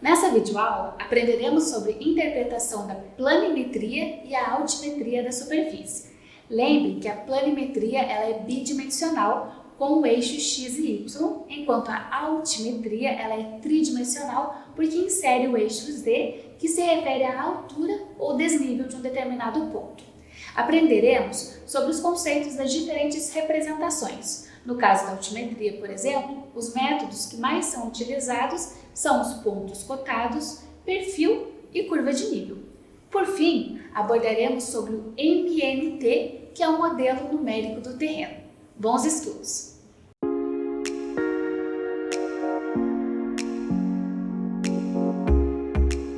Nessa videoaula, aprenderemos sobre interpretação da planimetria e a altimetria da superfície. Lembre que a planimetria ela é bidimensional com o eixo x e y, enquanto a altimetria ela é tridimensional porque insere o eixo z, que se refere à altura ou desnível de um determinado ponto. Aprenderemos sobre os conceitos das diferentes representações. No caso da altimetria, por exemplo, os métodos que mais são utilizados são os pontos cotados, perfil e curva de nível. Por fim, abordaremos sobre o MNT, que é o modelo numérico do terreno. Bons estudos!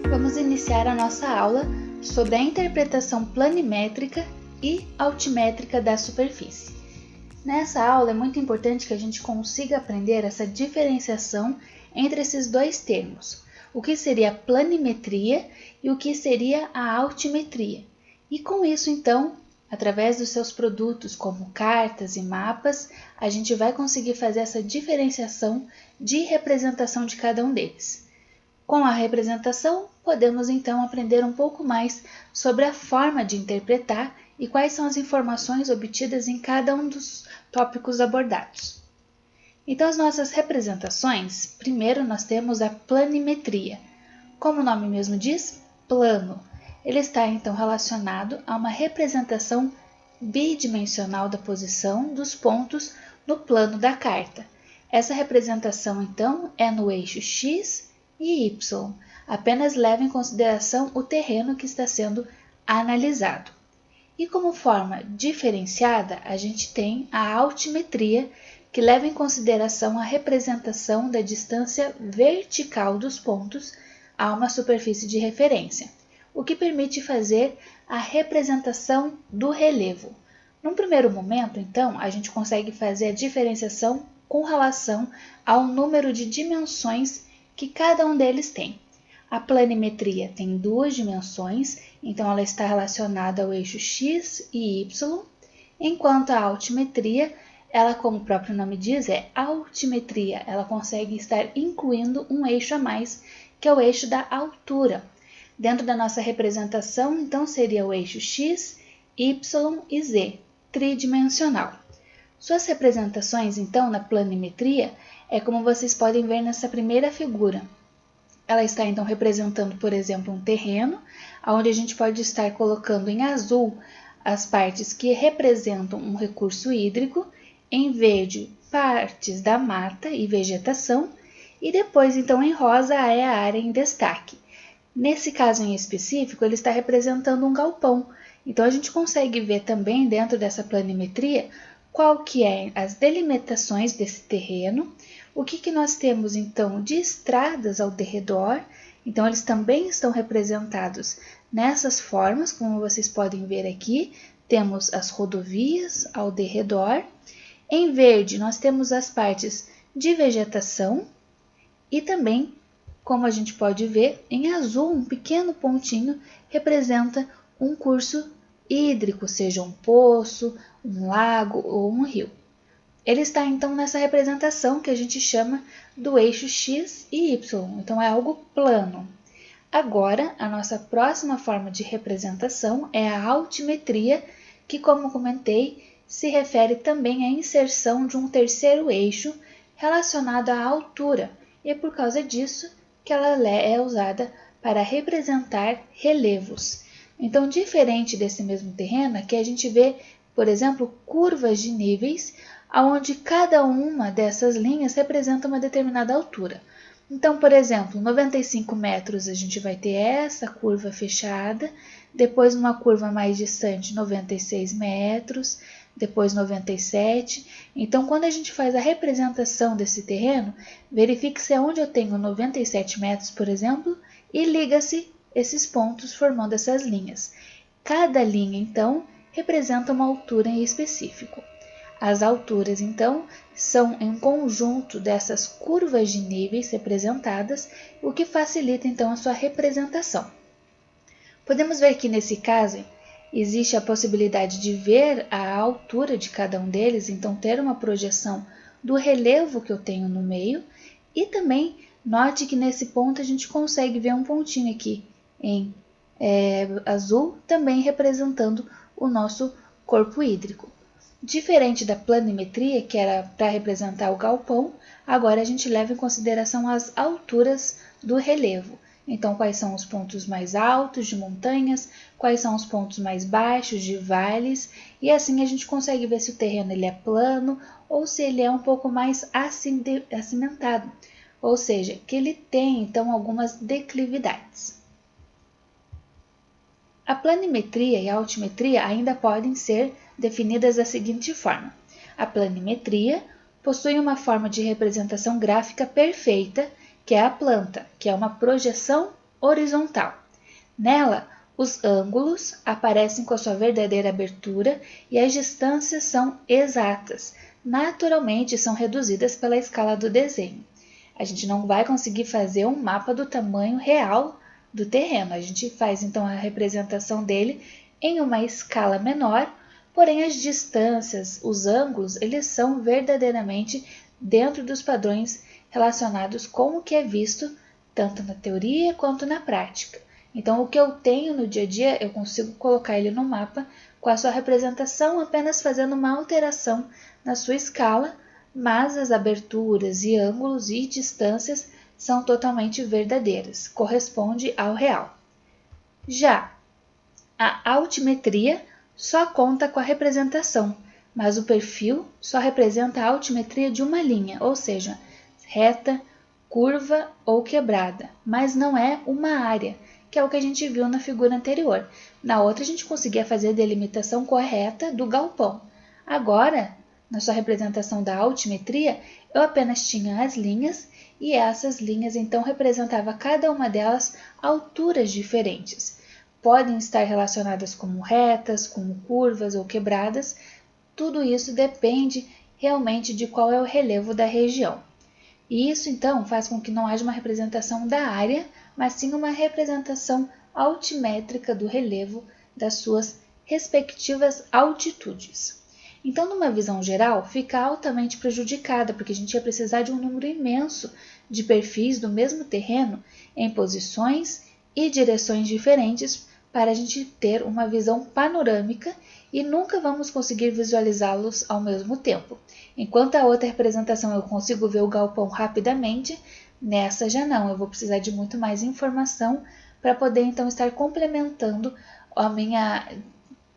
Vamos iniciar a nossa aula sobre a interpretação planimétrica e altimétrica da superfície. Nessa aula é muito importante que a gente consiga aprender essa diferenciação entre esses dois termos, o que seria a planimetria e o que seria a altimetria. E com isso, então, através dos seus produtos como cartas e mapas, a gente vai conseguir fazer essa diferenciação de representação de cada um deles. Com a representação, podemos então aprender um pouco mais sobre a forma de interpretar e quais são as informações obtidas em cada um dos tópicos abordados. Então, as nossas representações, primeiro nós temos a planimetria. Como o nome mesmo diz, plano. Ele está então relacionado a uma representação bidimensional da posição dos pontos no plano da carta. Essa representação então é no eixo x e y. Apenas leva em consideração o terreno que está sendo analisado. E como forma diferenciada, a gente tem a altimetria, que leva em consideração a representação da distância vertical dos pontos a uma superfície de referência, o que permite fazer a representação do relevo. Num primeiro momento, então, a gente consegue fazer a diferenciação com relação ao número de dimensões que cada um deles tem. A planimetria tem duas dimensões, então ela está relacionada ao eixo x e y, enquanto a altimetria, ela, como o próprio nome diz, é altimetria, ela consegue estar incluindo um eixo a mais, que é o eixo da altura. Dentro da nossa representação, então, seria o eixo x, y e z, tridimensional. Suas representações, então, na planimetria, é como vocês podem ver nessa primeira figura. Ela está então representando, por exemplo, um terreno, onde a gente pode estar colocando em azul as partes que representam um recurso hídrico, em verde partes da mata e vegetação, e depois então em rosa é a área em destaque. Nesse caso em específico, ele está representando um galpão, então a gente consegue ver também dentro dessa planimetria qual que é as delimitações desse terreno, o que nós temos então de estradas ao derredor, então eles também estão representados nessas formas, como vocês podem ver aqui, temos as rodovias ao derredor. Em verde nós temos as partes de vegetação e também, como a gente pode ver, em azul um pequeno pontinho representa um curso hídrico, seja um poço, um lago ou um rio. Ele está então nessa representação que a gente chama do eixo x e y, então é algo plano. Agora, a nossa próxima forma de representação é a altimetria, que, como comentei, se refere também à inserção de um terceiro eixo relacionado à altura, e é por causa disso que ela é usada para representar relevos. Então, diferente desse mesmo terreno, aqui a gente vê, por exemplo, curvas de níveis, onde cada uma dessas linhas representa uma determinada altura. Então, por exemplo, 95 metros a gente vai ter essa curva fechada, depois numa curva mais distante 96 metros, depois 97. Então, quando a gente faz a representação desse terreno, verifique-se onde eu tenho 97 metros, por exemplo, e liga-se esses pontos formando essas linhas. Cada linha, então, representa uma altura em específico. As alturas, então, são um conjunto dessas curvas de níveis representadas, o que facilita, então, a sua representação. Podemos ver que, nesse caso, existe a possibilidade de ver a altura de cada um deles, então ter uma projeção do relevo que eu tenho no meio, e também Note que nesse ponto a gente consegue ver um pontinho aqui em azul, também representando o nosso corpo hídrico. Diferente da planimetria, que era para representar o galpão, agora a gente leva em consideração as alturas do relevo. Então, quais são os pontos mais altos de montanhas, quais são os pontos mais baixos de vales, e assim a gente consegue ver se o terreno ele é plano ou se ele é um pouco mais acimentado, ou seja, que ele tem então algumas declividades. A planimetria e a altimetria ainda podem ser definidas da seguinte forma: a planimetria possui uma forma de representação gráfica perfeita, que é a planta, que é uma projeção horizontal. Nela, os ângulos aparecem com a sua verdadeira abertura e as distâncias são exatas. Naturalmente, são reduzidas pela escala do desenho. A gente não vai conseguir fazer um mapa do tamanho real do terreno. A gente faz então a representação dele em uma escala menor, porém as distâncias, os ângulos, eles são verdadeiramente dentro dos padrões relacionados com o que é visto tanto na teoria quanto na prática. Então, o que eu tenho no dia a dia, eu consigo colocar ele no mapa com a sua representação, apenas fazendo uma alteração na sua escala, mas as aberturas e ângulos e distâncias são totalmente verdadeiras, corresponde ao real. Já a altimetria só conta com a representação, mas o perfil só representa a altimetria de uma linha, ou seja, reta, curva ou quebrada, mas não é uma área, que é o que a gente viu na figura anterior. Na outra a gente conseguia fazer a delimitação correta do galpão. Agora, na sua representação da altimetria, eu apenas tinha as linhas e essas linhas então representavam cada uma delas alturas diferentes. Podem estar relacionadas como retas, como curvas ou quebradas. Tudo isso depende realmente de qual é o relevo da região. E isso então faz com que não haja uma representação da área, mas sim uma representação altimétrica do relevo das suas respectivas altitudes. Então, numa visão geral, fica altamente prejudicada, porque a gente ia precisar de um número imenso de perfis do mesmo terreno em posições e direções diferentes para a gente ter uma visão panorâmica e nunca vamos conseguir visualizá-los ao mesmo tempo. Enquanto a outra representação eu consigo ver o galpão rapidamente, nessa já não, eu vou precisar de muito mais informação para poder então estar complementando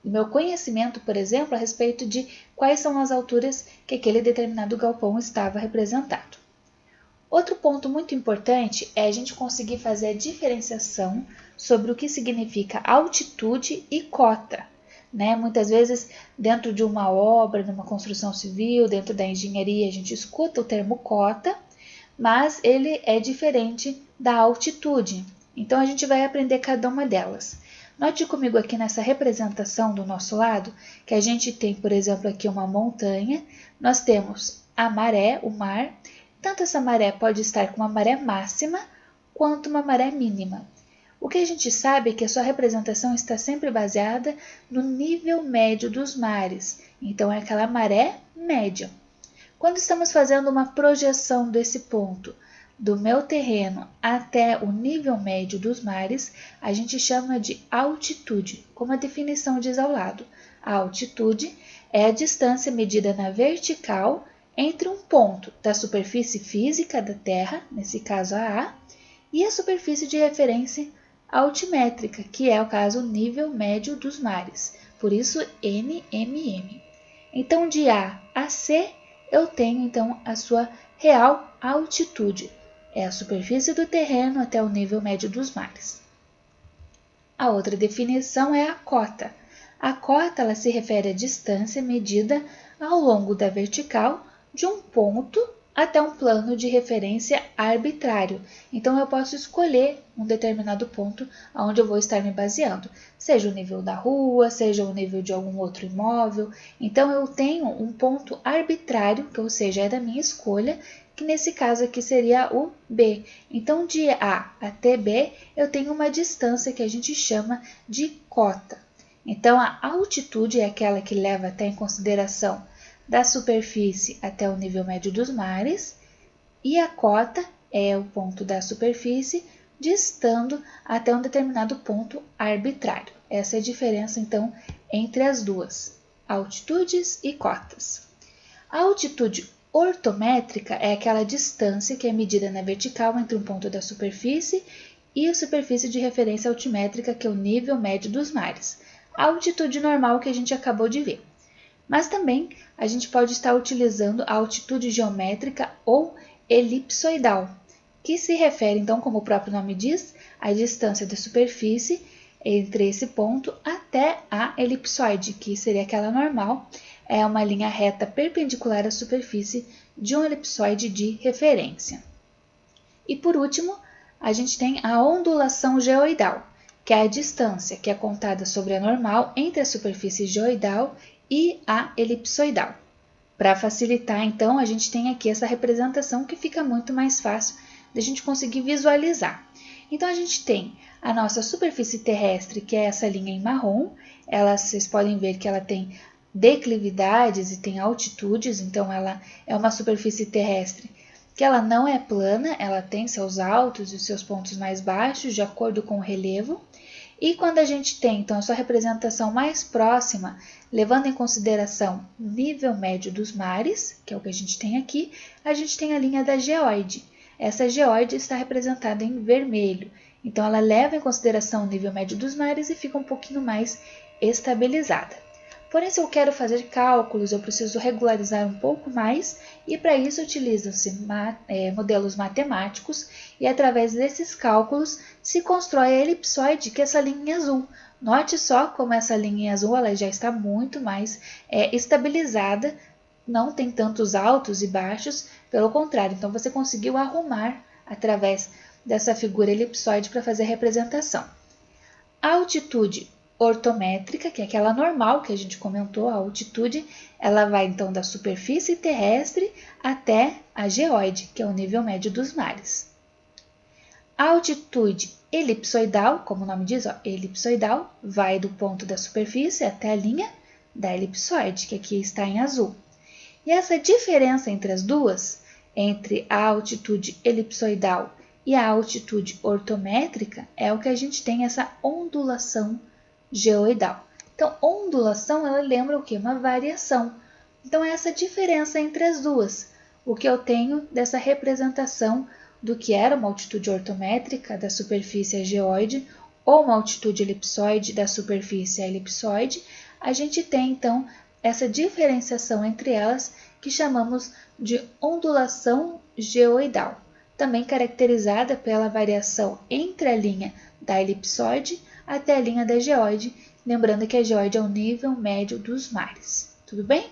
meu conhecimento, por exemplo, a respeito de quais são as alturas que aquele determinado galpão estava representado. Outro ponto muito importante é a gente conseguir fazer a diferenciação sobre o que significa altitude e cota. Muitas vezes, dentro de uma obra, numa construção civil, dentro da engenharia, a gente escuta o termo cota, mas ele é diferente da altitude. Então, a gente vai aprender cada uma delas. Note comigo aqui nessa representação do nosso lado, que a gente tem, por exemplo, aqui uma montanha, nós temos a maré, o mar, tanto essa maré pode estar com uma maré máxima, quanto uma maré mínima. O que a gente sabe é que a sua representação está sempre baseada no nível médio dos mares, então é aquela maré média. Quando estamos fazendo uma projeção desse ponto, do meu terreno até o nível médio dos mares, a gente chama de altitude, como a definição diz ao lado. A altitude é a distância medida na vertical entre um ponto da superfície física da Terra, nesse caso a A, e a superfície de referência altimétrica, que é o caso nível médio dos mares, por isso NMM. Então, de A a C, eu tenho então a sua real altitude, é a superfície do terreno até o nível médio dos mares. A outra definição é a cota. A cota ela se refere à distância medida ao longo da vertical de um ponto até um plano de referência arbitrário. Então, eu posso escolher um determinado ponto onde eu vou estar me baseando, seja o nível da rua, seja o nível de algum outro imóvel. Então, eu tenho um ponto arbitrário, que ou seja, é da minha escolha, que nesse caso aqui seria o B. Então, de A até B, eu tenho uma distância que a gente chama de cota. Então, a altitude é aquela que leva até em consideração da superfície até o nível médio dos mares, e a cota é o ponto da superfície, distando até um determinado ponto arbitrário. Essa é a diferença, então, entre as duas, altitudes e cotas. A altitude ortométrica é aquela distância que é medida na vertical entre um ponto da superfície e a superfície de referência altimétrica, que é o nível médio dos mares. A altitude normal que a gente acabou de ver. Mas também a gente pode estar utilizando a altitude geométrica ou elipsoidal, que se refere, então, como o próprio nome diz, à distância da superfície entre esse ponto até a elipsoide, que seria aquela normal, é uma linha reta perpendicular à superfície de um elipsoide de referência. E por último, a gente tem a ondulação geoidal, que é a distância que é contada sobre a normal entre a superfície geoidal e a elipsoidal. Para facilitar, então, a gente tem aqui essa representação que fica muito mais fácil de a gente conseguir visualizar. Então, a gente tem a nossa superfície terrestre, que é essa linha em marrom. Vocês podem ver que ela tem declividades e tem altitudes, então ela é uma superfície terrestre que ela não é plana, ela tem seus altos e seus pontos mais baixos, de acordo com o relevo. E quando a gente tem, então, a sua representação mais próxima, levando em consideração o nível médio dos mares, que é o que a gente tem aqui, a gente tem a linha da geóide. Essa geóide está representada em vermelho, então ela leva em consideração o nível médio dos mares e fica um pouquinho mais estabilizada. Porém, se eu quero fazer cálculos, eu preciso regularizar um pouco mais e para isso utilizam-se modelos matemáticos e através desses cálculos se constrói a elipsoide, que é essa linha azul. Note só como essa linha azul ela já está muito mais estabilizada, não tem tantos altos e baixos, pelo contrário, então você conseguiu arrumar através dessa figura elipsoide para fazer a representação. A altitude ortométrica, que é aquela normal que a gente comentou, a altitude, ela vai então da superfície terrestre até a geóide, que é o nível médio dos mares. A altitude elipsoidal, como o nome diz, elipsoidal, vai do ponto da superfície até a linha da elipsoide, que aqui está em azul. E essa diferença entre as duas, entre a altitude elipsoidal e a altitude ortométrica, é o que a gente tem essa ondulação geoidal. Então, ondulação, ela lembra o quê? Uma variação. Então, é essa diferença entre as duas, o que eu tenho dessa representação do que era uma altitude ortométrica da superfície geóide ou uma altitude elipsoide da superfície elipsoide, a gente tem, então, essa diferenciação entre elas que chamamos de ondulação geoidal, também caracterizada pela variação entre a linha da elipsoide até a linha da geóide, lembrando que a geóide é o nível médio dos mares. Tudo bem?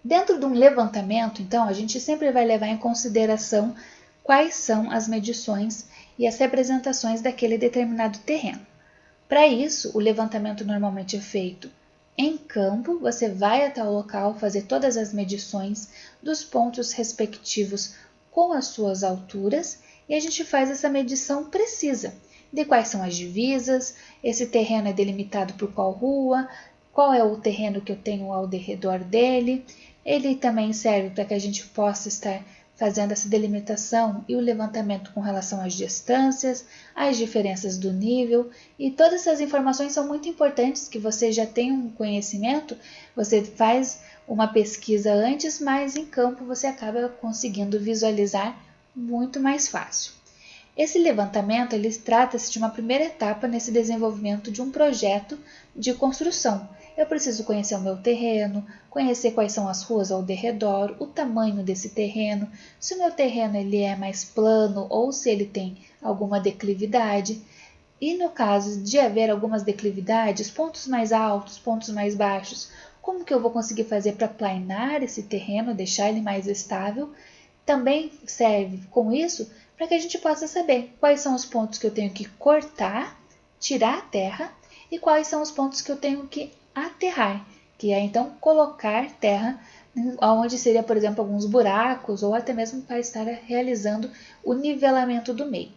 Dentro de um levantamento, então, a gente sempre vai levar em consideração quais são as medições e as representações daquele determinado terreno. Para isso, o levantamento normalmente é feito em campo, você vai até o local fazer todas as medições dos pontos respectivos com as suas alturas e a gente faz essa medição precisa de quais são as divisas, esse terreno é delimitado por qual rua, qual é o terreno que eu tenho ao redor dele. Ele também serve para que a gente possa estar fazendo essa delimitação e o levantamento com relação às distâncias, às diferenças do nível, e todas essas informações são muito importantes que você já tenha um conhecimento, você faz uma pesquisa antes, mas em campo você acaba conseguindo visualizar muito mais fácil. Esse levantamento, ele trata-se de uma primeira etapa nesse desenvolvimento de um projeto de construção. Eu preciso conhecer o meu terreno, conhecer quais são as ruas ao redor, o tamanho desse terreno, se o meu terreno ele é mais plano ou se ele tem alguma declividade. E no caso de haver algumas declividades, pontos mais altos, pontos mais baixos, como que eu vou conseguir fazer para planar esse terreno, deixar ele mais estável? Também serve com isso para que a gente possa saber quais são os pontos que eu tenho que cortar, tirar a terra, e quais são os pontos que eu tenho que aterrar, que é então colocar terra onde seria, por exemplo, alguns buracos ou até mesmo para estar realizando o nivelamento do meio.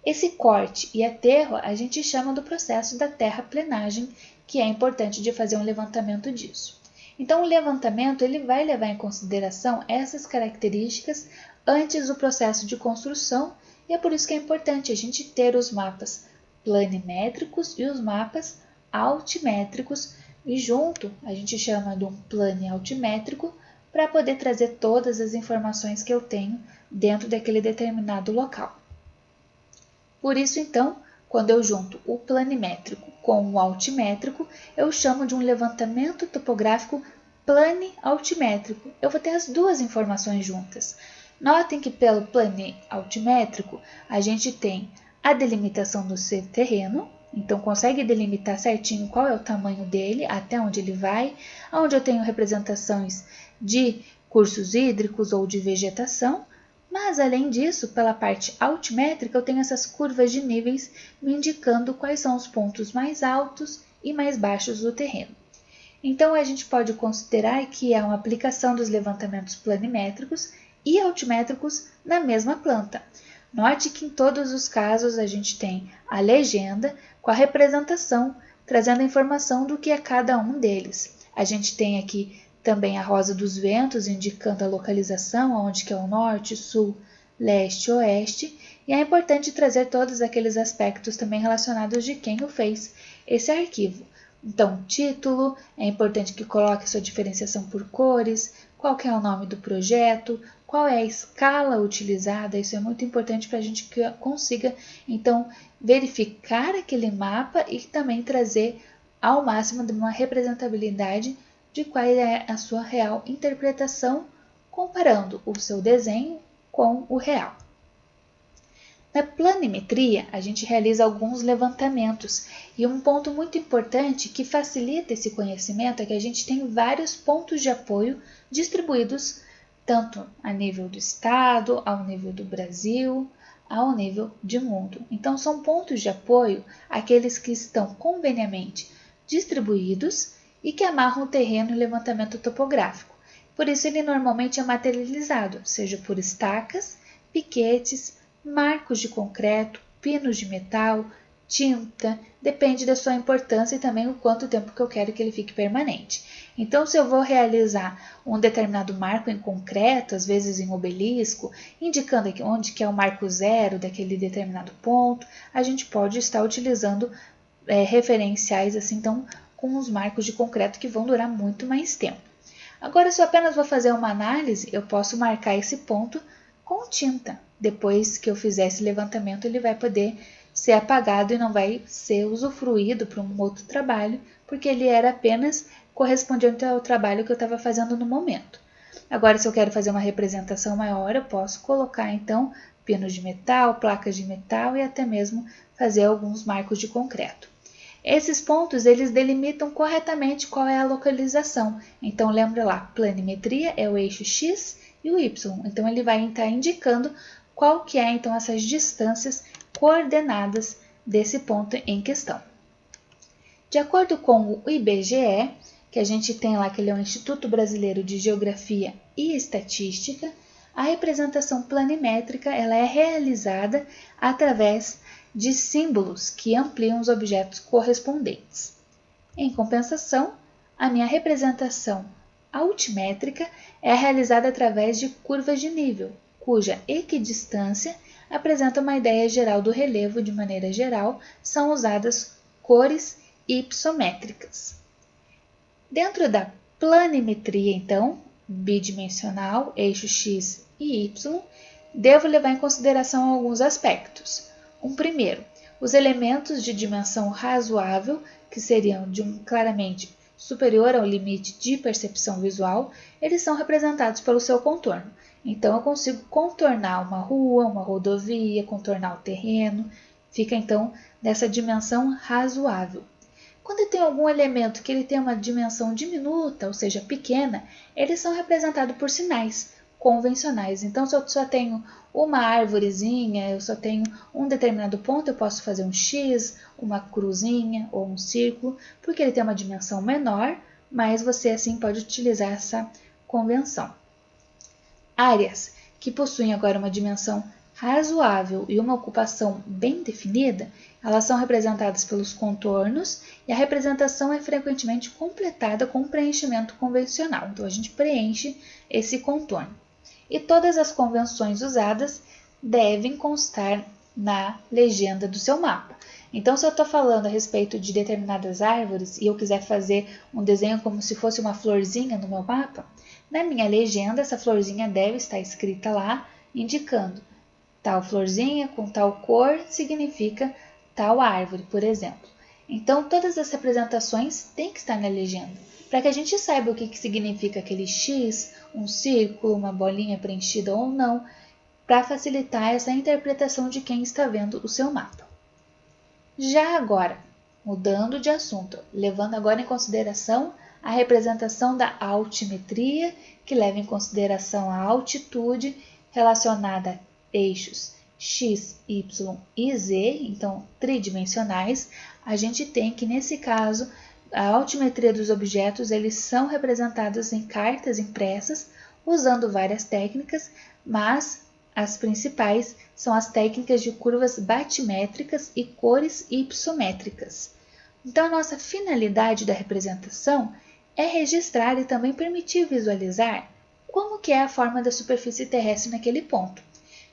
Esse corte e aterro a gente chama do processo da terraplenagem, que é importante de fazer um levantamento disso. Então, o levantamento ele vai levar em consideração essas características antes do processo de construção, e é por isso que é importante a gente ter os mapas planimétricos e os mapas altimétricos, e junto a gente chama de um plano altimétrico para poder trazer todas as informações que eu tenho dentro daquele determinado local. Por isso, então, quando eu junto o planimétrico com o altimétrico, eu chamo de um levantamento topográfico plani-altimétrico. Eu vou ter as duas informações juntas. Notem que pelo plani-altimétrico a gente tem a delimitação do seu terreno, então consegue delimitar certinho qual é o tamanho dele, até onde ele vai, onde eu tenho representações de cursos hídricos ou de vegetação, mas além disso, pela parte altimétrica, eu tenho essas curvas de níveis me indicando quais são os pontos mais altos e mais baixos do terreno. Então a gente pode considerar que é uma aplicação dos levantamentos planimétricos e altimétricos na mesma planta. Note que em todos os casos a gente tem a legenda com a representação, trazendo a informação do que é cada um deles. A gente tem aqui também a rosa dos ventos, indicando a localização, onde que é o norte, sul, leste, oeste. E é importante trazer todos aqueles aspectos também relacionados de quem o fez esse arquivo. Então, título, é importante que coloque sua diferenciação por cores, qual que é o nome do projeto, qual é a escala utilizada. Isso é muito importante para a gente que consiga, então, verificar aquele mapa e também trazer ao máximo de uma representabilidade de qual é a sua real interpretação, comparando o seu desenho com o real. Na planimetria, a gente realiza alguns levantamentos, e um ponto muito importante que facilita esse conhecimento é que a gente tem vários pontos de apoio distribuídos tanto a nível do estado, ao nível do Brasil, ao nível de mundo. Então, são pontos de apoio aqueles que estão conveniamente distribuídos e que amarram o terreno e levantamento topográfico. Por isso, ele normalmente é materializado, seja por estacas, piquetes, marcos de concreto, pinos de metal, tinta, depende da sua importância e também o quanto tempo que eu quero que ele fique permanente. Então, se eu vou realizar um determinado marco em concreto, às vezes em obelisco, indicando onde que é o marco zero daquele determinado ponto, a gente pode estar utilizando referenciais assim, então, com os marcos de concreto que vão durar muito mais tempo. Agora, se eu apenas vou fazer uma análise, eu posso marcar esse ponto com tinta. Depois que eu fizer esse levantamento, ele vai poder ser apagado e não vai ser usufruído para um outro trabalho, porque ele era apenas correspondente ao trabalho que eu estava fazendo no momento. Agora, se eu quero fazer uma representação maior, eu posso colocar, então, pinos de metal, placas de metal e até mesmo fazer alguns marcos de concreto. Esses pontos, eles delimitam corretamente qual é a localização. Então, lembra lá, planimetria é o eixo X e o Y. Então, ele vai estar indicando qual que é, então, essas distâncias coordenadas desse ponto em questão. De acordo com o IBGE, que a gente tem lá, que ele é o Instituto Brasileiro de Geografia e Estatística, a representação planimétrica ela é realizada através de símbolos que ampliam os objetos correspondentes. Em compensação, a minha representação altimétrica é realizada através de curvas de nível, cuja equidistância apresenta uma ideia geral do relevo. De maneira geral, são usadas cores hipossométricas. Dentro da planimetria, então, bidimensional, eixo X e Y, devo levar em consideração alguns aspectos. Primeiro, os elementos de dimensão razoável, que seriam claramente superior ao limite de percepção visual, eles são representados pelo seu contorno. Então, eu consigo contornar uma rua, uma rodovia, contornar o terreno, fica então nessa dimensão razoável. Quando eu tenho algum elemento que ele tem uma dimensão diminuta, ou seja, pequena, eles são representados por sinais convencionais. Então, se eu só tenho uma árvorezinha, eu só tenho um determinado ponto, eu posso fazer um X, uma cruzinha ou um círculo, porque ele tem uma dimensão menor, mas você assim pode utilizar essa convenção. Áreas que possuem agora uma dimensão razoável e uma ocupação bem definida, elas são representadas pelos contornos e a representação é frequentemente completada com um preenchimento convencional. Então, a gente preenche esse contorno. E todas as convenções usadas devem constar na legenda do seu mapa. Então, se eu estou falando a respeito de determinadas árvores e eu quiser fazer um desenho como se fosse uma florzinha no meu mapa, na minha legenda essa florzinha deve estar escrita lá, indicando tal florzinha com tal cor significa tal árvore, por exemplo. Então, todas as representações têm que estar na legenda, para que a gente saiba o que significa aquele X, um círculo, uma bolinha preenchida ou não, para facilitar essa interpretação de quem está vendo o seu mapa. Já agora, mudando de assunto, levando agora em consideração a representação da altimetria, que leva em consideração a altitude relacionada a eixos x, y e z, então tridimensionais, a gente tem que, nesse caso, a altimetria dos objetos eles são representados em cartas impressas, usando várias técnicas, mas as principais são as técnicas de curvas batimétricas e cores ipsométricas. Então, a nossa finalidade da representação é registrar e também permitir visualizar como que é a forma da superfície terrestre naquele ponto.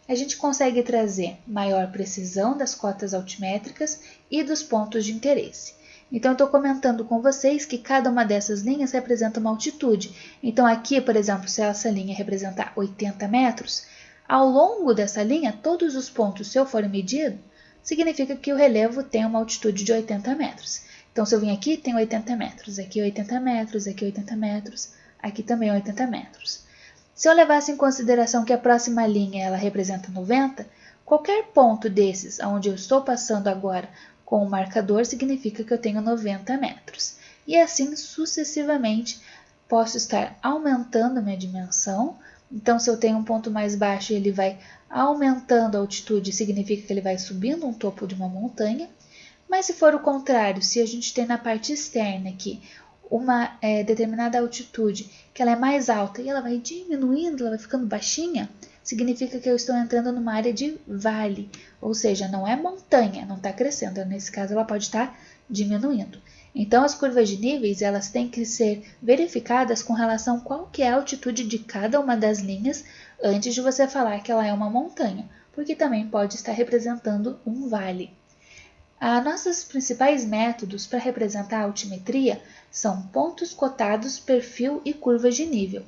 A gente consegue trazer maior precisão das cotas altimétricas e dos pontos de interesse. Então, estou comentando com vocês que cada uma dessas linhas representa uma altitude. Então, aqui, por exemplo, se essa linha representar 80 metros, ao longo dessa linha, todos os pontos, se eu for medido, significa que o relevo tem uma altitude de 80 metros. Então, se eu vim aqui, tem 80 metros, aqui 80 metros, aqui 80 metros, aqui também 80 metros. Se eu levasse em consideração que a próxima linha ela representa 90, qualquer ponto desses onde eu estou passando agora com o marcador significa que eu tenho 90 metros. E assim sucessivamente posso estar aumentando a minha dimensão. Então, se eu tenho um ponto mais baixo, ele vai aumentando a altitude, significa que ele vai subindo um topo de uma montanha. Mas se for o contrário, se a gente tem na parte externa aqui uma determinada altitude, que ela é mais alta e ela vai diminuindo, ela vai ficando baixinha, significa que eu estou entrando numa área de vale, ou seja, não é montanha, não está crescendo, nesse caso ela pode estar diminuindo. Então, as curvas de níveis elas têm que ser verificadas com relação a qual que é a altitude de cada uma das linhas antes de você falar que ela é uma montanha, porque também pode estar representando um vale. Nossos principais métodos para representar a altimetria são pontos cotados, perfil e curvas de nível.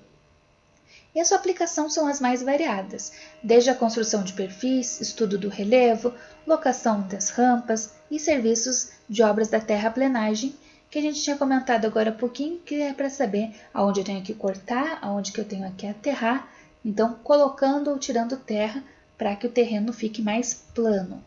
E a sua aplicação são as mais variadas, desde a construção de perfis, estudo do relevo, locação das rampas e serviços de obras da terraplenagem, que a gente tinha comentado agora há pouquinho, que é para saber aonde eu tenho que cortar, aonde que eu tenho que aterrar, então colocando ou tirando terra para que o terreno fique mais plano.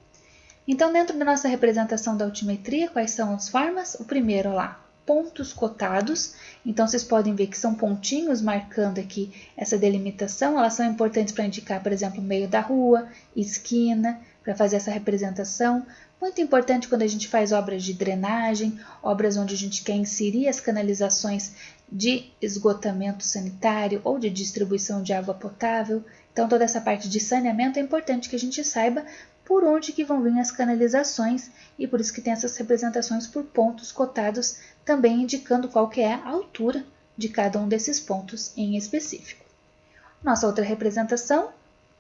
Então, dentro da nossa representação da altimetria, quais são as formas? O primeiro lá, pontos cotados. Então, vocês podem ver que são pontinhos marcando aqui essa delimitação. Elas são importantes para indicar, por exemplo, o meio da rua, esquina, para fazer essa representação. Muito importante quando a gente faz obras de drenagem, obras onde a gente quer inserir as canalizações de esgotamento sanitário ou de distribuição de água potável. Então, toda essa parte de saneamento é importante que a gente saiba por onde que vão vir as canalizações e por isso que tem essas representações por pontos cotados, também indicando qual que é a altura de cada um desses pontos em específico. Nossa outra representação,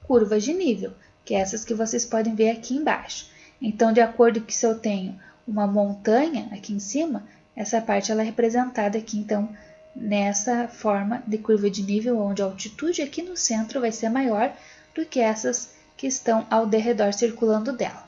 curvas de nível, que é essas que vocês podem ver aqui embaixo. Então, de acordo com que se eu tenho uma montanha aqui em cima, essa parte ela é representada aqui, então, nessa forma de curva de nível, onde a altitude aqui no centro vai ser maior do que essas que estão ao derredor circulando dela.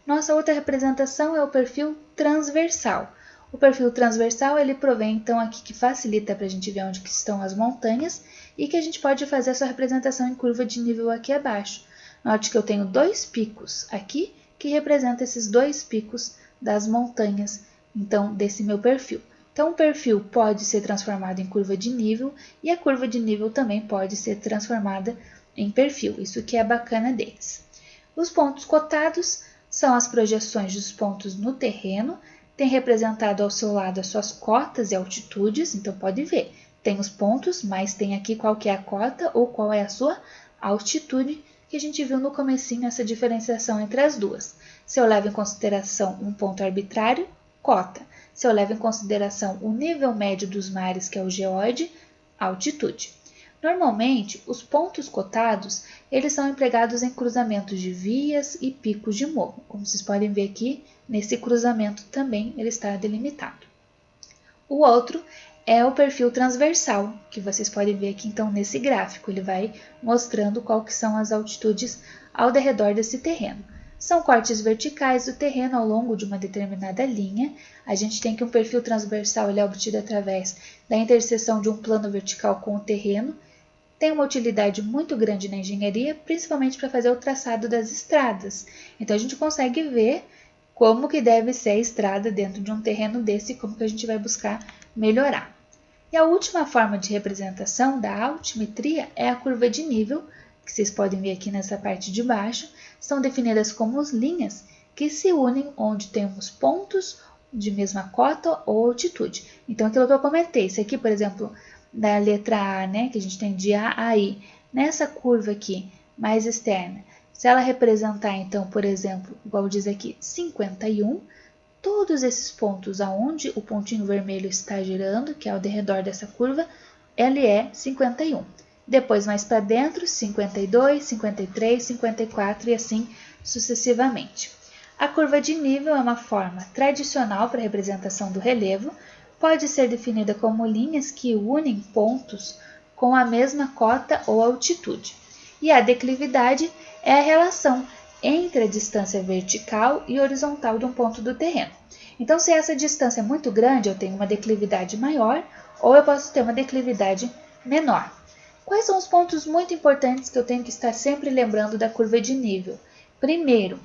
Nossa outra representação é o perfil transversal. O perfil transversal ele provém então aqui que facilita para a gente ver onde que estão as montanhas e que a gente pode fazer essa representação em curva de nível aqui abaixo. Note que eu tenho dois picos aqui que representam esses dois picos das montanhas, então desse meu perfil. Então o perfil pode ser transformado em curva de nível e a curva de nível também pode ser transformada em perfil, isso que é bacana deles. Os pontos cotados são as projeções dos pontos no terreno, tem representado ao seu lado as suas cotas e altitudes, então pode ver, tem os pontos, mas tem aqui qual que é a cota ou qual é a sua altitude, que a gente viu no comecinho essa diferenciação entre as duas. Se eu levo em consideração um ponto arbitrário, cota. Se eu levo em consideração o nível médio dos mares, que é o geóide, altitude. Normalmente, os pontos cotados, eles são empregados em cruzamentos de vias e picos de morro. Como vocês podem ver aqui, nesse cruzamento também ele está delimitado. O outro é o perfil transversal, que vocês podem ver aqui então nesse gráfico. Ele vai mostrando qual que são as altitudes ao redor desse terreno. São cortes verticais do terreno ao longo de uma determinada linha. A gente tem que um perfil transversal ele é obtido através da interseção de um plano vertical com o terreno. Tem uma utilidade muito grande na engenharia, principalmente para fazer o traçado das estradas. Então a gente consegue ver como que deve ser a estrada dentro de um terreno desse e como que a gente vai buscar melhorar. E a última forma de representação da altimetria é a curva de nível, que vocês podem ver aqui nessa parte de baixo. São definidas como linhas que se unem onde temos pontos de mesma cota ou altitude. Então, aquilo que eu comentei, isso aqui, por exemplo, da letra A, né, que a gente tem de A a I, nessa curva aqui, mais externa, se ela representar, então, por exemplo, igual diz aqui, 51, todos esses pontos aonde o pontinho vermelho está girando, que é ao redor dessa curva, ele é 51. Depois, mais para dentro, 52, 53, 54 e assim sucessivamente. A curva de nível é uma forma tradicional para a representação do relevo, pode ser definida como linhas que unem pontos com a mesma cota ou altitude. E a declividade é a relação entre a distância vertical e horizontal de um ponto do terreno. Então, se essa distância é muito grande, eu tenho uma declividade maior ou eu posso ter uma declividade menor. Quais são os pontos muito importantes que eu tenho que estar sempre lembrando da curva de nível? Primeiro,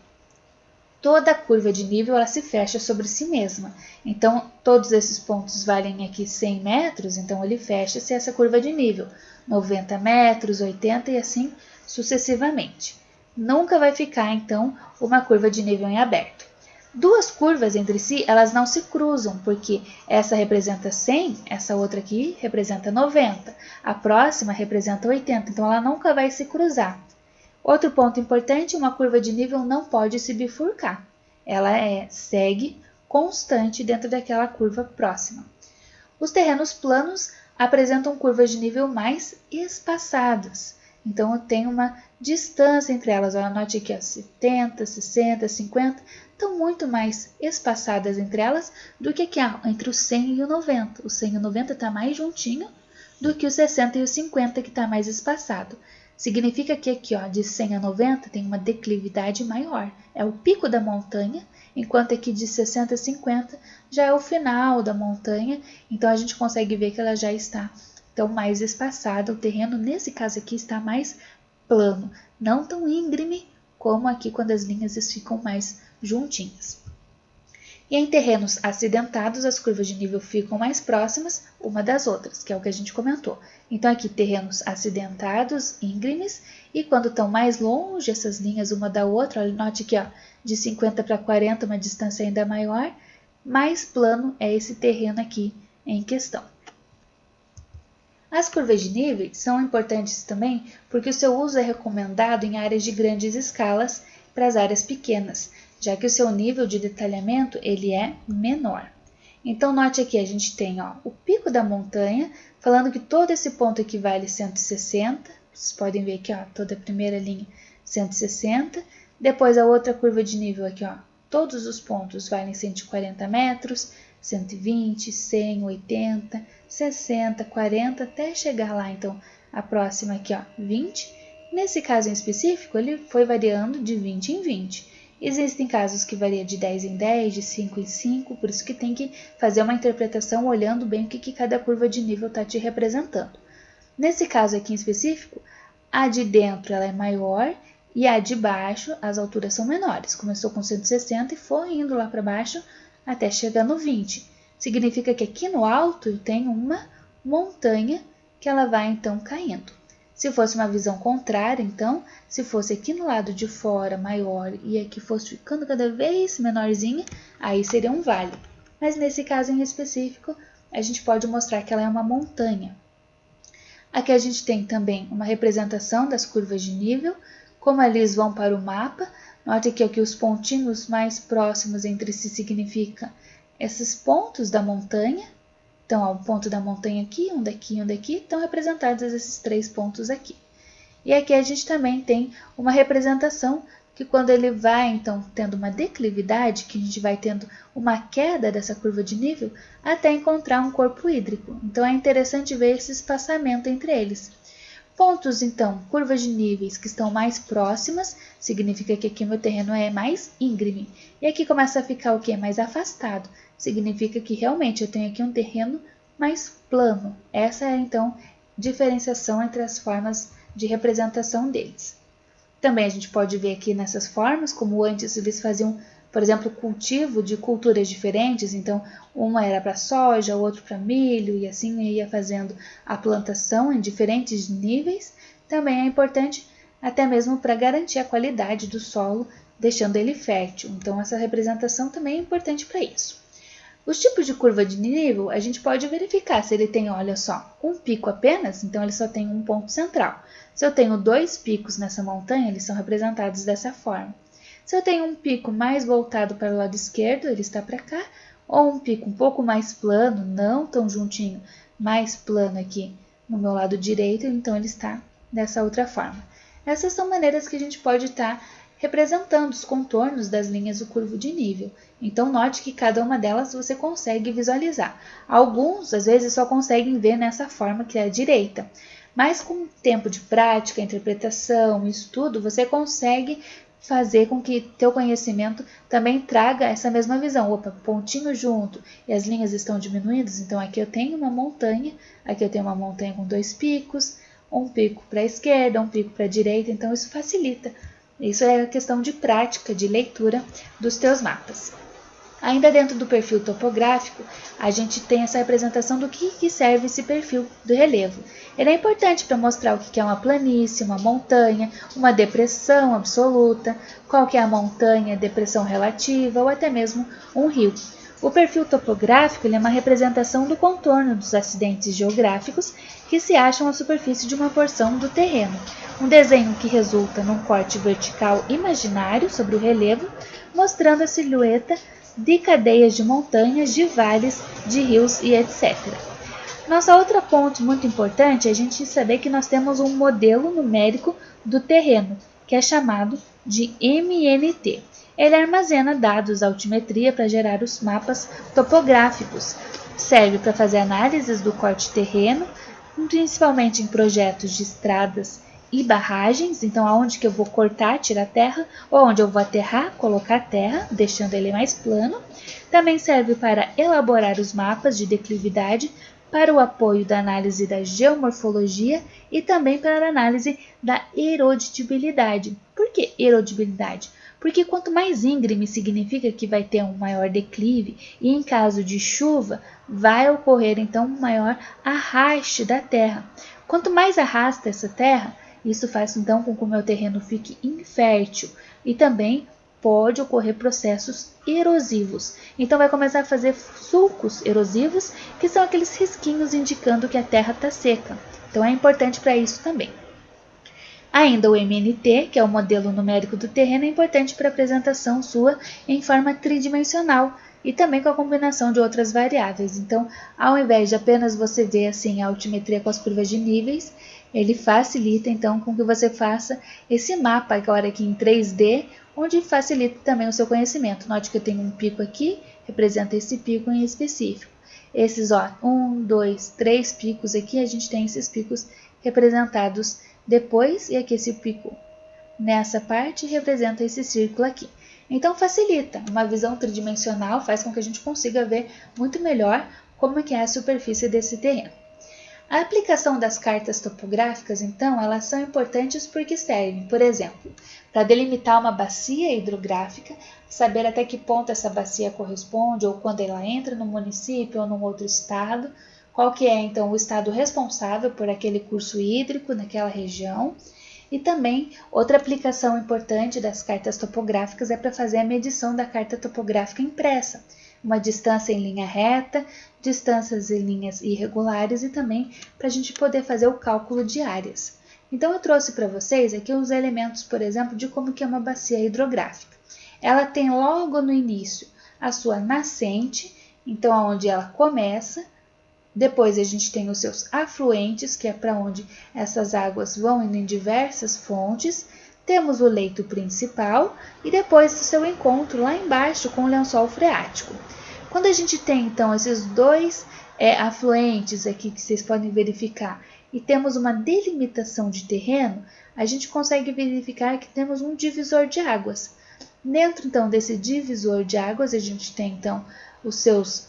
toda curva de nível ela se fecha sobre si mesma. Então, todos esses pontos valem aqui 100 metros, então ele fecha-se essa curva de nível. 90 metros, 80 e assim sucessivamente. Nunca vai ficar, então, uma curva de nível em aberto. Duas curvas entre si, elas não se cruzam, porque essa representa 100, essa outra aqui representa 90, a próxima representa 80, então ela nunca vai se cruzar. Outro ponto importante, uma curva de nível não pode se bifurcar, ela segue constante dentro daquela curva próxima. Os terrenos planos apresentam curvas de nível mais espaçadas, então eu tenho uma distância entre elas, anote aqui, 70, 60, 50, estão muito mais espaçadas entre elas do que aqui entre o 100 e o 90. O 100 e o 90 está mais juntinho do que o 60 e o 50 que está mais espaçado. Significa que aqui de 100 a 90 tem uma declividade maior, é o pico da montanha, enquanto aqui de 60 a 50 já é o final da montanha, então a gente consegue ver que ela já está então mais espaçada, o terreno nesse caso aqui está mais plano, não tão íngreme como aqui quando as linhas ficam mais juntinhas. E em terrenos acidentados, as curvas de nível ficam mais próximas uma das outras, que é o que a gente comentou. Então aqui terrenos acidentados, íngremes, e quando estão mais longe essas linhas uma da outra, note que de 50 para 40, uma distância ainda maior, mais plano é esse terreno aqui em questão. As curvas de nível são importantes também porque o seu uso é recomendado em áreas de grandes escalas para as áreas pequenas, já que o seu nível de detalhamento ele é menor. Então, note aqui, a gente tem o pico da montanha, falando que todo esse ponto equivale a 160, vocês podem ver aqui, toda a primeira linha 160, depois a outra curva de nível aqui, todos os pontos valem 140 metros, 120, 100, 80, 60, 40, até chegar lá, então, a próxima aqui, 20. Nesse caso em específico, ele foi variando de 20 em 20. Existem casos que varia de 10 em 10, de 5 em 5, por isso que tem que fazer uma interpretação olhando bem o que cada curva de nível está te representando. Nesse caso aqui em específico, a de dentro ela é maior e a de baixo as alturas são menores. Começou com 160 e foi indo lá para baixo até chegar no 20. Significa que aqui no alto eu tenho uma montanha que ela vai então caindo. Se fosse uma visão contrária, então, se fosse aqui no lado de fora maior e aqui fosse ficando cada vez menorzinha, aí seria um vale. Mas nesse caso em específico, a gente pode mostrar que ela é uma montanha. Aqui a gente tem também uma representação das curvas de nível, como eles vão para o mapa. Note aqui que os pontinhos mais próximos entre si significam esses pontos da montanha, Então, ó, um ponto da montanha aqui, um daqui, estão representados esses 3 pontos aqui. E aqui a gente também tem uma representação que quando ele vai, então, tendo uma declividade, que a gente vai tendo uma queda dessa curva de nível, até encontrar um corpo hídrico. Então, é interessante ver esse espaçamento entre eles. Pontos, então, curvas de níveis que estão mais próximas, significa que aqui meu terreno é mais íngreme. E aqui começa a ficar o quê? Mais afastado. Significa que realmente eu tenho aqui um terreno mais plano. Essa é, então, diferenciação entre as formas de representação deles. Também a gente pode ver aqui nessas formas, como antes eles faziam, por exemplo, cultivo de culturas diferentes. Então, uma era para soja, o outro para milho, e assim ia fazendo a plantação em diferentes níveis. Também é importante até mesmo para garantir a qualidade do solo, deixando ele fértil. Então, essa representação também é importante para isso. Os tipos de curva de nível, a gente pode verificar se ele tem, olha só, um pico apenas, então ele só tem um ponto central. Se eu tenho 2 picos nessa montanha, eles são representados dessa forma. Se eu tenho um pico mais voltado para o lado esquerdo, ele está para cá, ou um pico um pouco mais plano, não tão juntinho, mais plano aqui no meu lado direito, então ele está dessa outra forma. Essas são maneiras que a gente pode estar representando os contornos das linhas do curvo de nível. Então, note que cada uma delas você consegue visualizar. Alguns, às vezes, só conseguem ver nessa forma que é a direita. Mas com o tempo de prática, interpretação, estudo, você consegue fazer com que teu conhecimento também traga essa mesma visão. Opa, pontinho junto e as linhas estão diminuídas, então aqui eu tenho uma montanha, aqui eu tenho uma montanha com 2 picos, um pico para a esquerda, um pico para a direita, então isso facilita. Isso é a questão de prática, de leitura dos teus mapas. Ainda dentro do perfil topográfico, a gente tem essa representação do que serve esse perfil do relevo. Ele é importante para mostrar o que é uma planície, uma montanha, uma depressão absoluta, qual que é a montanha, depressão relativa ou até mesmo um rio. O perfil topográfico é uma representação do contorno dos acidentes geográficos que se acham à superfície de uma porção do terreno. Um desenho que resulta num corte vertical imaginário sobre o relevo, mostrando a silhueta de cadeias de montanhas, de vales, de rios e etc. Nosso outro ponto muito importante é a gente saber que nós temos um modelo numérico do terreno, que é chamado de MNT. Ele armazena dados da altimetria para gerar os mapas topográficos. Serve para fazer análises do corte terreno, principalmente em projetos de estradas e barragens, então aonde que eu vou cortar, tirar terra, ou onde eu vou aterrar, colocar terra, deixando ele mais plano. Também serve para elaborar os mapas de declividade, para o apoio da análise da geomorfologia e também para a análise da erodibilidade. Por que erodibilidade? Porque quanto mais íngreme significa que vai ter um maior declive e em caso de chuva vai ocorrer então um maior arraste da terra. Quanto mais arrasta essa terra, isso faz então com que o meu terreno fique infértil e também pode ocorrer processos erosivos. Então vai começar a fazer sulcos erosivos, que são aqueles risquinhos indicando que a terra está seca. Então é importante para isso também. Ainda o MNT, que é o modelo numérico do terreno, é importante para a apresentação sua em forma tridimensional e também com a combinação de outras variáveis. Então, ao invés de apenas você ver assim a altimetria com as curvas de níveis, ele facilita então com que você faça esse mapa agora aqui em 3D, onde facilita também o seu conhecimento. Note que eu tenho um pico aqui, representa esse pico em específico. Esses, ó, 1, 2, 3 picos aqui, a gente tem esses picos representados depois, e aqui esse pico nessa parte representa esse círculo aqui. Então facilita, uma visão tridimensional faz com que a gente consiga ver muito melhor como que é a superfície desse terreno. A aplicação das cartas topográficas, então, elas são importantes porque servem, por exemplo, para delimitar uma bacia hidrográfica, saber até que ponto essa bacia corresponde ou quando ela entra no município ou num outro estado, qual que é, então, o estado responsável por aquele curso hídrico naquela região. E também, outra aplicação importante das cartas topográficas é para fazer a medição da carta topográfica impressa. Uma distância em linha reta, distâncias em linhas irregulares e também para a gente poder fazer o cálculo de áreas. Então eu trouxe para vocês aqui os elementos, por exemplo, de como que é uma bacia hidrográfica. Ela tem logo no início a sua nascente, então onde ela começa, Depois a gente tem os seus afluentes, que é para onde essas águas vão indo em diversas fontes. Temos o leito principal e depois o seu encontro lá embaixo com o lençol freático. Quando a gente tem então esses dois afluentes aqui que vocês podem verificar e temos uma delimitação de terreno, a gente consegue verificar que temos um divisor de águas. Dentro então desse divisor de águas a gente tem então os seus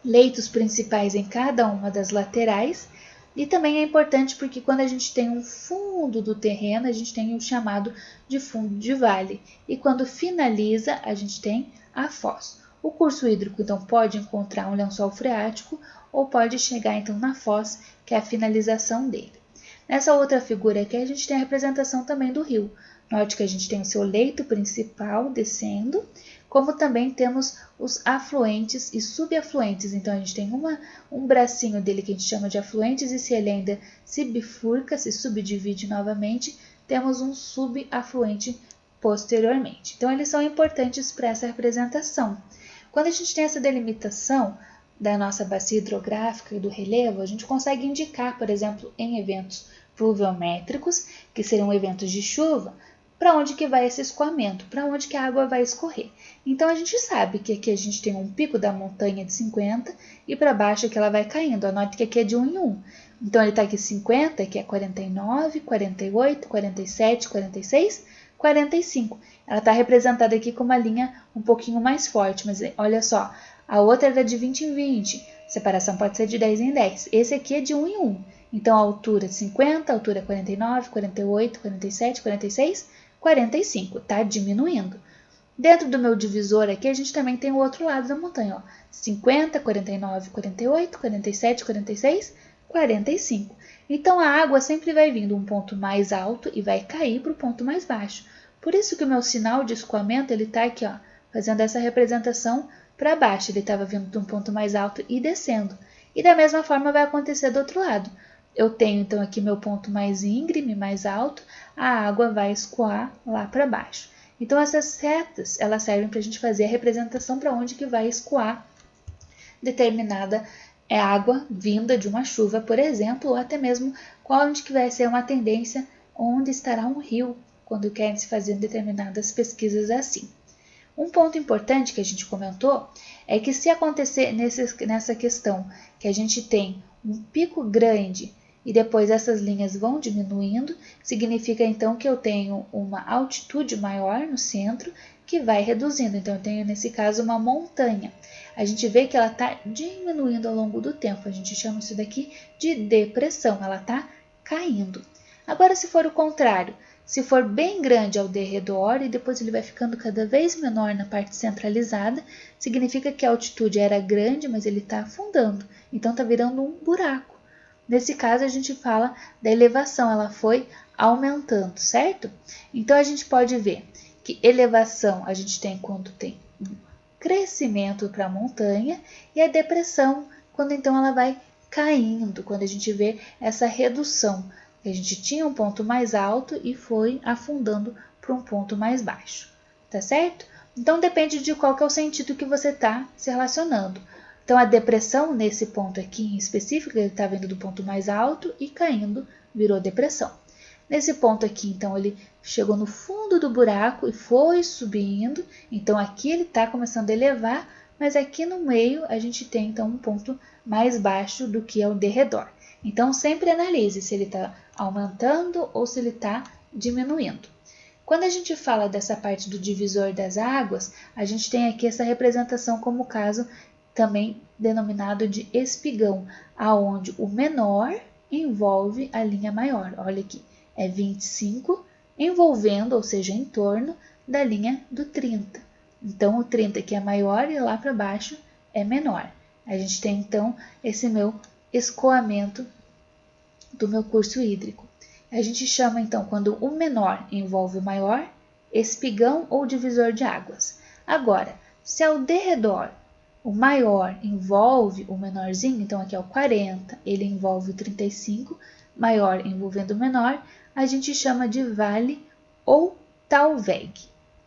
leitos principais em cada uma das laterais. E também é importante porque quando a gente tem um fundo do terreno, a gente tem o chamado de fundo de vale. E quando finaliza, a gente tem a foz. O curso hídrico, então, pode encontrar um lençol freático ou pode chegar, então, na foz, que é a finalização dele. Nessa outra figura aqui, a gente tem a representação também do rio. Note que a gente tem o seu leito principal descendo, como também temos os afluentes e subafluentes. Então, a gente tem um bracinho dele que a gente chama de afluentes, e se ele ainda se bifurca, se subdivide novamente, temos um subafluente posteriormente. Então, eles são importantes para essa representação. Quando a gente tem essa delimitação da nossa bacia hidrográfica e do relevo, a gente consegue indicar, por exemplo, em eventos pluviométricos, que seriam eventos de chuva, para onde que vai esse escoamento, para onde que a água vai escorrer. Então, a gente sabe que aqui a gente tem um pico da montanha de 50 e para baixo que ela vai caindo. Anote que aqui é de 1 em 1. Então, ele está aqui 50, aqui é 49, 48, 47, 46, 45. Ela está representada aqui com uma linha um pouquinho mais forte, mas olha só, a outra era de 20 em 20, a separação pode ser de 10 em 10. Esse aqui é de 1 em 1. Então, a altura é 50, a altura é 49, 48, 47, 46, 45, tá diminuindo. Dentro do meu divisor aqui, a gente também tem o outro lado da montanha, ó. 50, 49, 48, 47, 46, 45. Então, a água sempre vai vindo um ponto mais alto e vai cair para o ponto mais baixo. Por isso que o meu sinal de escoamento, ele tá aqui, ó, fazendo essa representação para baixo. Ele estava vindo de um ponto mais alto e descendo. E da mesma forma vai acontecer do outro lado. Eu tenho, então, aqui meu ponto mais íngreme, mais alto, a água vai escoar lá para baixo. Então, essas setas, elas servem para a gente fazer a representação para onde que vai escoar determinada água vinda de uma chuva, por exemplo, ou até mesmo onde que vai ser uma tendência, onde estará um rio, quando querem se fazer determinadas pesquisas assim. Um ponto importante que a gente comentou é que se acontecer nessa questão que a gente tem um pico grande e depois essas linhas vão diminuindo, significa então que eu tenho uma altitude maior no centro que vai reduzindo. Então, eu tenho nesse caso uma montanha. A gente vê que ela está diminuindo ao longo do tempo. A gente chama isso daqui de depressão, ela está caindo. Agora, se for o contrário, se for bem grande ao derredor e depois ele vai ficando cada vez menor na parte centralizada, significa que a altitude era grande, mas ele está afundando. Então, está virando um buraco. Nesse caso, a gente fala da elevação, ela foi aumentando, certo? Então, a gente pode ver que elevação a gente tem quando tem um crescimento para a montanha e a depressão quando então ela vai caindo, quando a gente vê essa redução. A gente tinha um ponto mais alto e foi afundando para um ponto mais baixo, tá certo? Então, depende de qual que é o sentido que você está se relacionando. Então, a depressão, nesse ponto aqui em específico, ele está vindo do ponto mais alto e caindo, virou depressão. Nesse ponto aqui, então, ele chegou no fundo do buraco e foi subindo. Então, aqui ele está começando a elevar, mas aqui no meio a gente tem, então, um ponto mais baixo do que ao derredor. Então, sempre analise se ele está aumentando ou se ele está diminuindo. Quando a gente fala dessa parte do divisor das águas, a gente tem aqui essa representação como caso também denominado de espigão, aonde o menor envolve a linha maior. Olha aqui, é 25 envolvendo, ou seja, em torno da linha do 30. Então, o 30 que é maior e lá para baixo é menor. A gente tem, então, esse meu escoamento do meu curso hídrico. A gente chama, então, quando o menor envolve o maior, espigão ou divisor de águas. Agora, se ao derredor o maior envolve o menorzinho, então aqui é o 40, ele envolve o 35, maior envolvendo o menor, a gente chama de vale ou talveg.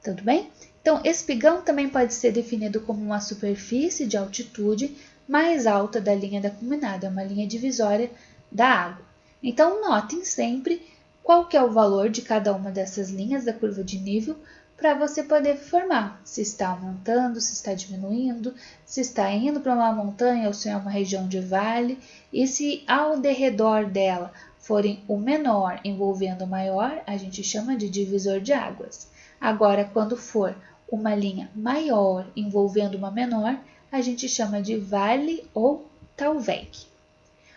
Tudo bem? Então, espigão também pode ser definido como uma superfície de altitude mais alta da linha da culminada, é uma linha divisória da água. Então, notem sempre qual que é o valor de cada uma dessas linhas da curva de nível para você poder formar se está aumentando, se está diminuindo, se está indo para uma montanha ou se é uma região de vale, e se ao derredor dela forem o menor envolvendo o maior, a gente chama de divisor de águas. Agora, quando for uma linha maior envolvendo uma menor, a gente chama de vale ou talveg.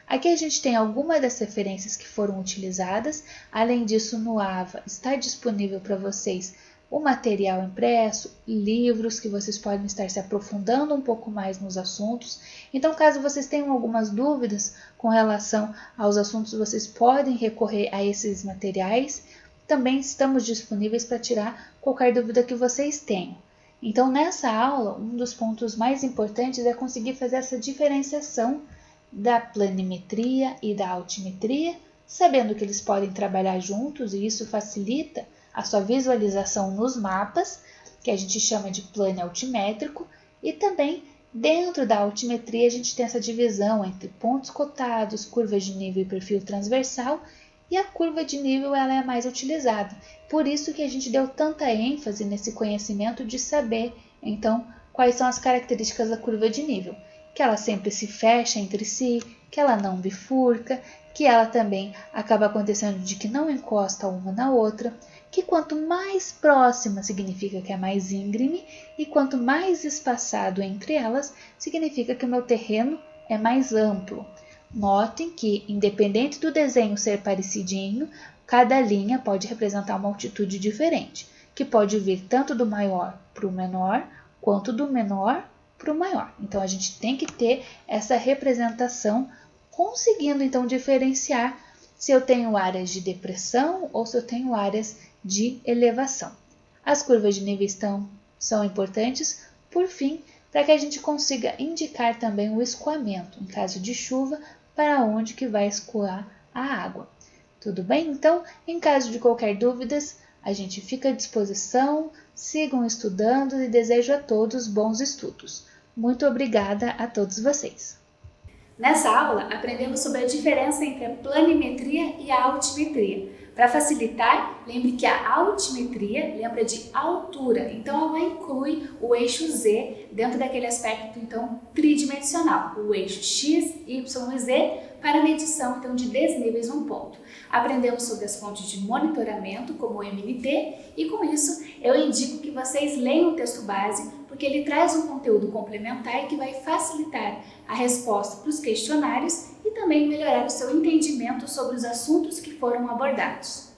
Aqui a gente tem algumas das referências que foram utilizadas. Além disso, no AVA está disponível para vocês o material impresso, livros que vocês podem estar se aprofundando um pouco mais nos assuntos. Então, caso vocês tenham algumas dúvidas com relação aos assuntos, vocês podem recorrer a esses materiais. Também estamos disponíveis para tirar qualquer dúvida que vocês tenham. Então, nessa aula, um dos pontos mais importantes é conseguir fazer essa diferenciação da planimetria e da altimetria, sabendo que eles podem trabalhar juntos e isso facilita a sua visualização nos mapas, que a gente chama de plano altimétrico, e também dentro da altimetria a gente tem essa divisão entre pontos cotados, curvas de nível e perfil transversal, e a curva de nível ela é a mais utilizada. Por isso que a gente deu tanta ênfase nesse conhecimento de saber, então, quais são as características da curva de nível. Que ela sempre se fecha entre si, que ela não bifurca, que ela também acaba acontecendo de que não encosta uma na outra, que quanto mais próxima significa que é mais íngreme e quanto mais espaçado entre elas significa que o meu terreno é mais amplo. Notem que, independente do desenho ser parecidinho, cada linha pode representar uma altitude diferente, que pode vir tanto do maior para o menor, quanto do menor para o maior. Então, a gente tem que ter essa representação, conseguindo então diferenciar se eu tenho áreas de depressão ou se eu tenho áreas de elevação. As curvas de nível são importantes, por fim, para que a gente consiga indicar também o escoamento, em caso de chuva, para onde que vai escoar a água. Tudo bem? Então, em caso de qualquer dúvida, a gente fica à disposição, sigam estudando e desejo a todos bons estudos. Muito obrigada a todos vocês! Nessa aula, aprendemos sobre a diferença entre a planimetria e a altimetria. Para facilitar, lembre que a altimetria lembra de altura, então ela inclui o eixo Z dentro daquele aspecto então tridimensional, o eixo X, Y e Z para a medição então de desníveis num ponto. Aprendemos sobre as fontes de monitoramento, como o MNT, e com isso eu indico que vocês leiam o texto base, porque ele traz um conteúdo complementar que vai facilitar a resposta para os questionários e também melhorar o seu entendimento sobre os assuntos que foram abordados.